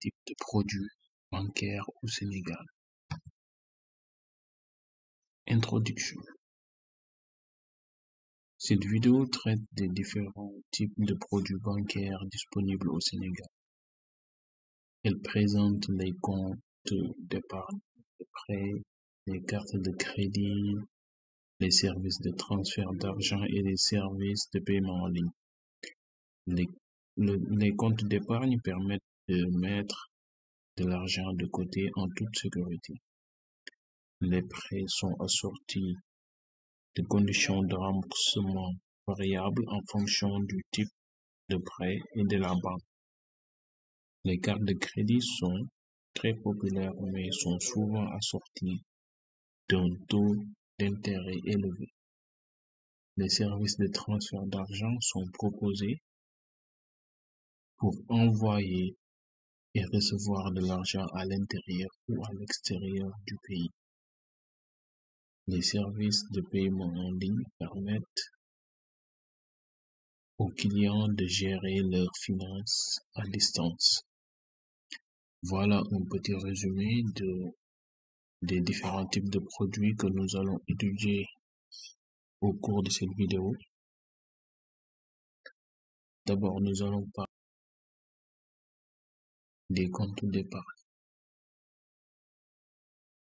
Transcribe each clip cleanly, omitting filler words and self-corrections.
types de produits bancaires au Sénégal. Introduction. Cette vidéo traite des différents types de produits bancaires disponibles au Sénégal. Elle présente les comptes d'épargne, de prêt, les cartes de crédit, les services de transfert d'argent et les services de paiement en ligne. Les comptes d'épargne permettent de mettre de l'argent de côté en toute sécurité. Les prêts sont assortis de conditions de remboursement variables en fonction du type de prêt et de la banque. Les cartes de crédit sont très populaires mais sont souvent assorties d'un taux d'intérêt élevé. Les services de transfert d'argent sont proposés pour envoyer et recevoir de l'argent à l'intérieur ou à l'extérieur du pays. Les services de paiement en ligne permettent aux clients de gérer leurs finances à distance. Voilà un petit résumé des différents types de produits que nous allons étudier au cours de cette vidéo. D'abord, nous allons parler des comptes d'épargne.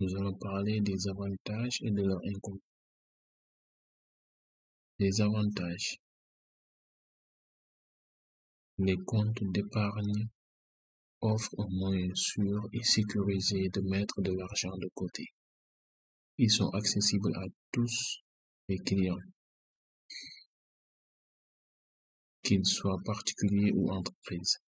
Nous allons parler des avantages et de leurs inconvénients. Les avantages. Les comptes d'épargne offrent un moyen sûr et sécurisé de mettre de l'argent de côté. Ils sont accessibles à tous les clients, qu'ils soient particuliers ou entreprises.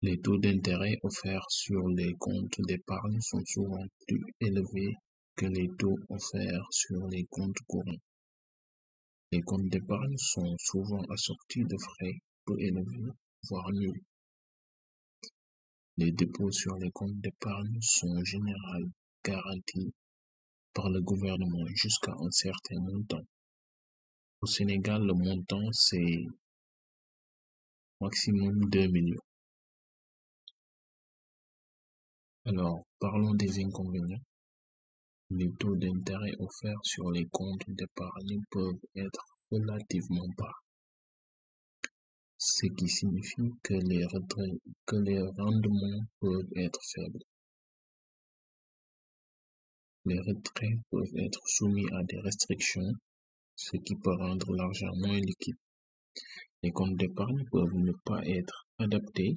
Les taux d'intérêt offerts sur les comptes d'épargne sont souvent plus élevés que les taux offerts sur les comptes courants. Les comptes d'épargne sont souvent assortis de frais peu élevés, voire nuls. Les dépôts sur les comptes d'épargne sont en général garantis par le gouvernement jusqu'à un certain montant. Au Sénégal, le montant, c'est maximum 2 millions. Alors, parlons des inconvénients. Les taux d'intérêt offerts sur les comptes d'épargne peuvent être relativement bas, ce qui signifie que les rendements peuvent être faibles. Les retraits peuvent être soumis à des restrictions, ce qui peut rendre l'argent moins liquide. Les comptes d'épargne peuvent ne pas être adaptés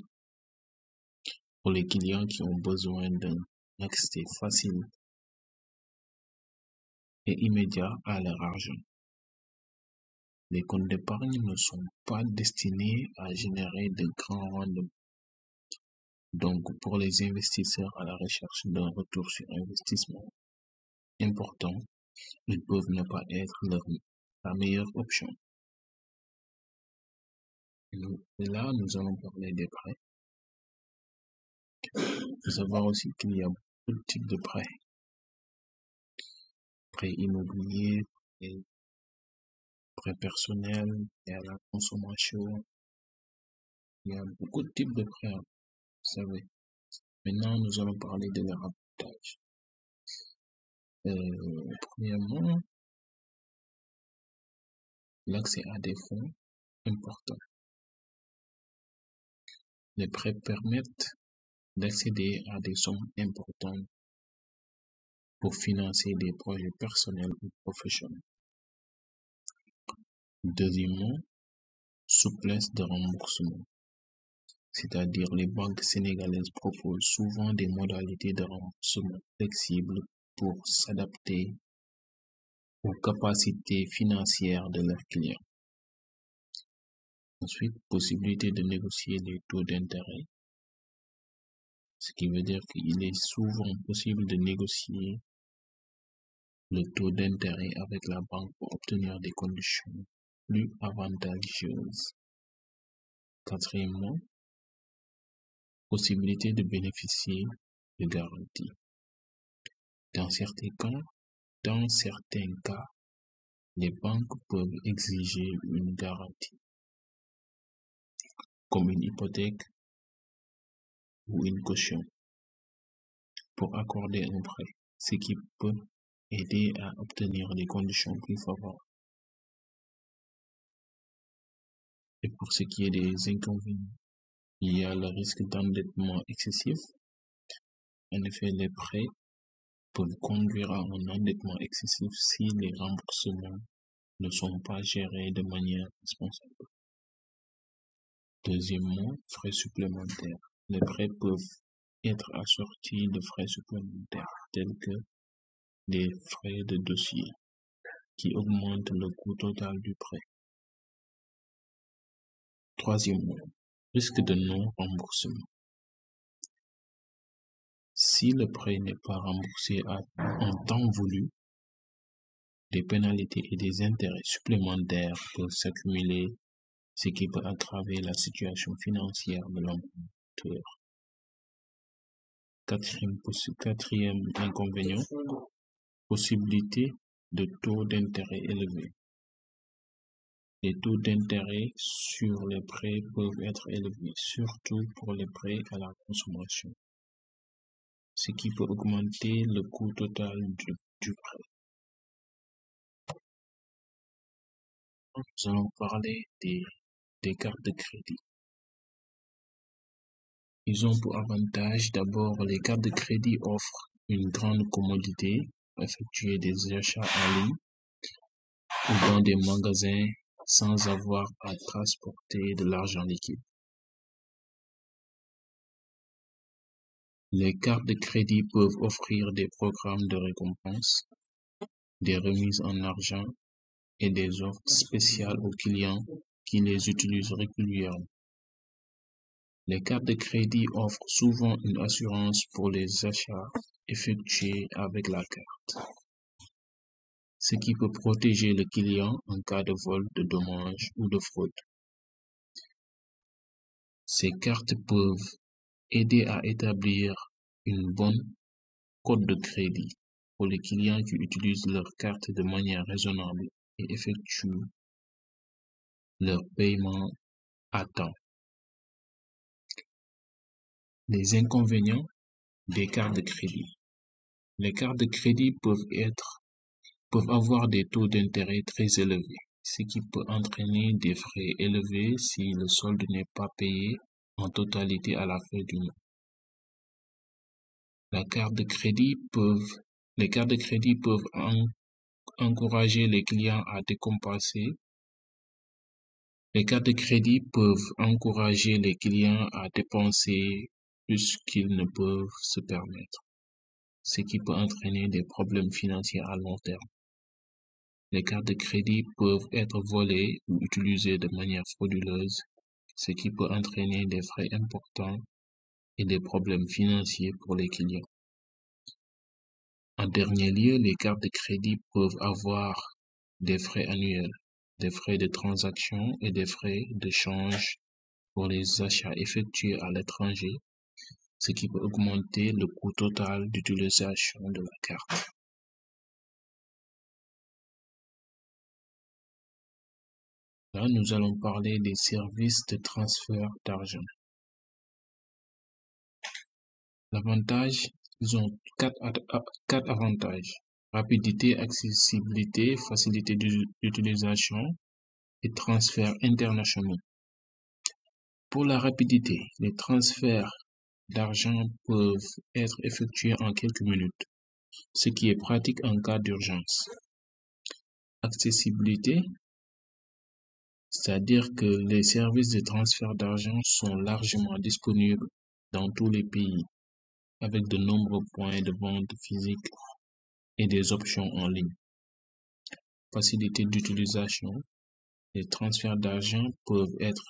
pour les clients qui ont besoin d'un accès facile et immédiat à leur argent. Les comptes d'épargne ne sont pas destinés à générer de grands rendements. Donc, pour les investisseurs à la recherche d'un retour sur investissement important, ils peuvent ne pas être la meilleure option. Et là, nous allons parler des prêts. Il faut savoir aussi qu'il y a beaucoup de types de prêts. Prêts immobiliers, prêts personnels, et à la consommation. Il y a beaucoup de types de prêts, vous savez. Maintenant, nous allons parler de leurs avantages. Premièrement, l'accès à des fonds importants. Les prêts permettent d'accéder à des sommes importantes pour financer des projets personnels ou professionnels. Deuxièmement, souplesse de remboursement. C'est-à-dire les banques sénégalaises proposent souvent des modalités de remboursement flexibles pour s'adapter aux capacités financières de leurs clients. Ensuite, possibilité de négocier les taux d'intérêt, ce qui veut dire qu'il est souvent possible de négocier le taux d'intérêt avec la banque pour obtenir des conditions plus avantageuses. Quatrièmement, possibilité de bénéficier de garanties. Dans certains cas, les banques peuvent exiger une garantie, comme une hypothèque ou une caution pour accorder un prêt, ce qui peut aider à obtenir des conditions plus favorables. Et pour ce qui est des inconvénients, il y a le risque d'endettement excessif. En effet, les prêts peuvent conduire à un endettement excessif si les remboursements ne sont pas gérés de manière responsable. Deuxièmement, frais supplémentaires. Les prêts peuvent être assortis de frais supplémentaires tels que des frais de dossier qui augmentent le coût total du prêt. Troisièmement, risque de non-remboursement. Si le prêt n'est pas remboursé en temps voulu, des pénalités et des intérêts supplémentaires peuvent s'accumuler, ce qui peut aggraver la situation financière de l'emprunteur. Quatrième inconvénient, possibilité de taux d'intérêt élevés. Les taux d'intérêt sur les prêts peuvent être élevés, surtout pour les prêts à la consommation, ce qui peut augmenter le coût total du prêt. Nous allons parler des cartes de crédit. Ils ont pour avantage d'abord, les cartes de crédit offrent une grande commodité pour effectuer des achats en ligne ou dans des magasins sans avoir à transporter de l'argent liquide. Les cartes de crédit peuvent offrir des programmes de récompense, des remises en argent et des offres spéciales aux clients qui les utilisent régulièrement. Les cartes de crédit offrent souvent une assurance pour les achats effectués avec la carte, ce qui peut protéger le client en cas de vol, de dommages ou de fraude. Ces cartes peuvent aider à établir une bonne cote de crédit pour les clients qui utilisent leur carte de manière raisonnable et effectuent leur paiement à temps. Les inconvénients des cartes de crédit. Les cartes de crédit peuvent avoir des taux d'intérêt très élevés, ce qui peut entraîner des frais élevés si le solde n'est pas payé en totalité à la fin du mois. Les cartes de crédit peuvent encourager les clients à décompenser. Les cartes de crédit peuvent encourager les clients à dépenser plus qu'ils ne peuvent se permettre, ce qui peut entraîner des problèmes financiers à long terme. Les cartes de crédit peuvent être volées ou utilisées de manière frauduleuse, ce qui peut entraîner des frais importants et des problèmes financiers pour les clients. En dernier lieu, les cartes de crédit peuvent avoir des frais annuels, des frais de transaction et des frais de change pour les achats effectués à l'étranger, ce qui peut augmenter le coût total d'utilisation de la carte. Là, nous allons parler des services de transfert d'argent. L'avantage, ils ont quatre avantages. Rapidité, accessibilité, facilité d'utilisation et transferts internationaux. Pour la rapidité, les transferts d'argent peuvent être effectués en quelques minutes, ce qui est pratique en cas d'urgence. Accessibilité, c'est-à-dire que les services de transfert d'argent sont largement disponibles dans tous les pays, avec de nombreux points de vente physiques et des options en ligne. Facilité d'utilisation, les transferts d'argent peuvent être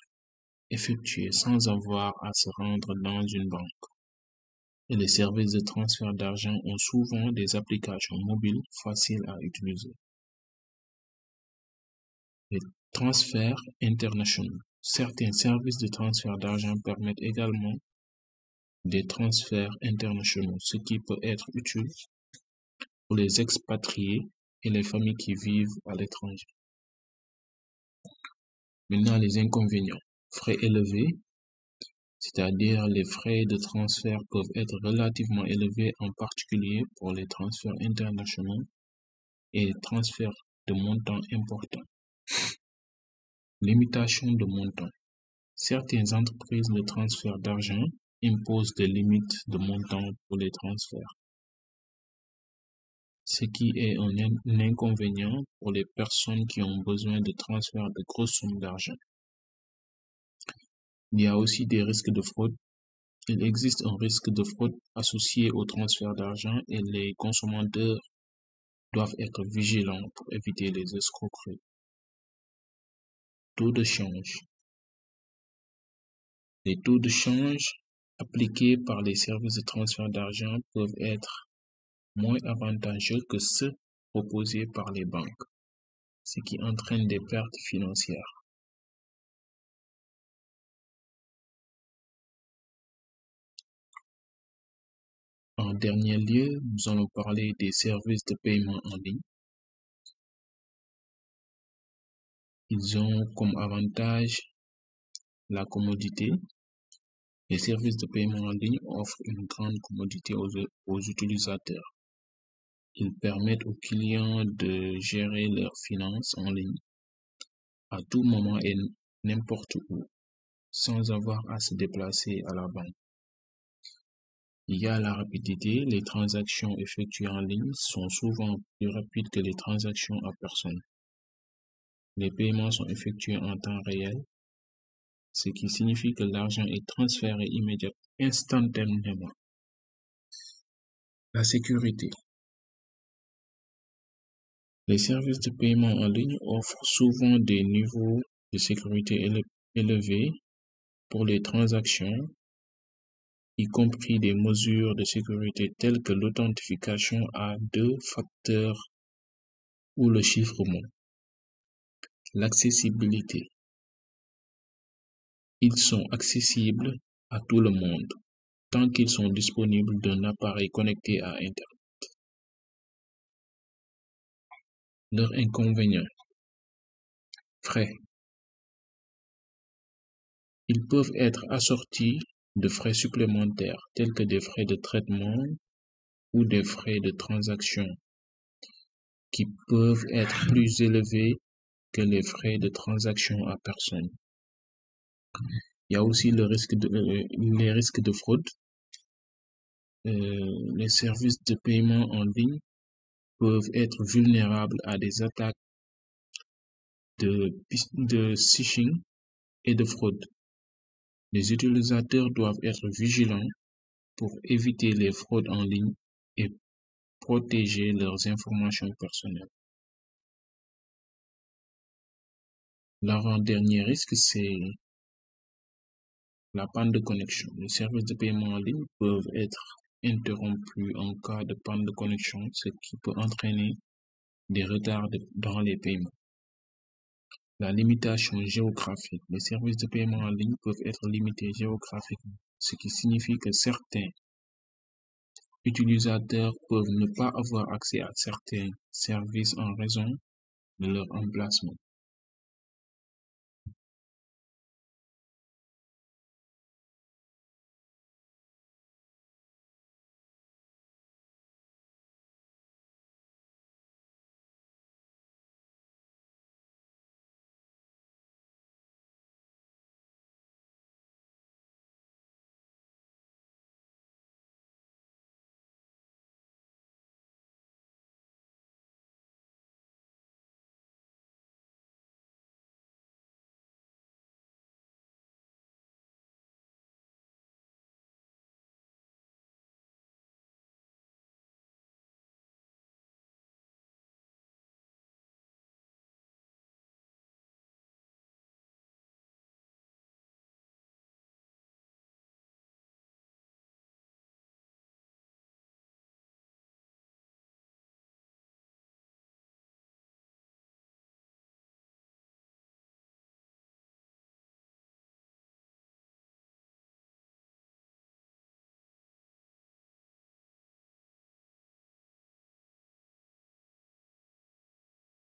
effectués sans avoir à se rendre dans une banque. Et les services de transfert d'argent ont souvent des applications mobiles faciles à utiliser. Les transferts internationaux. Certains services de transfert d'argent permettent également des transferts internationaux, ce qui peut être utile pour les expatriés et les familles qui vivent à l'étranger. Maintenant, les inconvénients. Frais élevés. c'est-à-dire les frais de transfert peuvent être relativement élevés, en particulier pour les transferts internationaux et les transferts de montants importants. Limitation de montant. Certaines entreprises de transfert d'argent imposent des limites de montant pour les transferts, ce qui est un inconvénient pour les personnes qui ont besoin de transférer de grosses sommes d'argent. Il y a aussi des risques de fraude. Il existe un risque de fraude associé au transfert d'argent et les consommateurs doivent être vigilants pour éviter les escroqueries. Taux de change. Les taux de change appliqués par les services de transfert d'argent peuvent être moins avantageux que ceux proposés par les banques, ce qui entraîne des pertes financières. En dernier lieu, nous allons parler des services de paiement en ligne. Ils ont comme avantage la commodité. Les services de paiement en ligne offrent une grande commodité aux utilisateurs. Ils permettent aux clients de gérer leurs finances en ligne à tout moment et n'importe où, sans avoir à se déplacer à la banque. Il y a la rapidité. Les transactions effectuées en ligne sont souvent plus rapides que les transactions à personne. Les paiements sont effectués en temps réel, ce qui signifie que l'argent est transféré immédiatement, instantanément. La sécurité. Les services de paiement en ligne offrent souvent des niveaux de sécurité élevés pour les transactions, y compris des mesures de sécurité telles que l'authentification à 2 facteurs ou le chiffrement. L'accessibilité. Ils sont accessibles à tout le monde, tant qu'ils sont disponibles d'un appareil connecté à Internet. Leurs inconvénients. Frais. Ils peuvent être assortis de frais supplémentaires, tels que des frais de traitement ou des frais de transaction, qui peuvent être plus élevés que les frais de transaction à personne. Il y a aussi les risques de fraude. Les services de paiement en ligne peuvent être vulnérables à des attaques de phishing et de fraude. Les utilisateurs doivent être vigilants pour éviter les fraudes en ligne et protéger leurs informations personnelles. L'avant-dernier risque, c'est la panne de connexion. Les services de paiement en ligne peuvent être interrompus en cas de panne de connexion, ce qui peut entraîner des retards dans les paiements. La limitation géographique. Les services de paiement en ligne peuvent être limités géographiquement, ce qui signifie que certains utilisateurs peuvent ne pas avoir accès à certains services en raison de leur emplacement.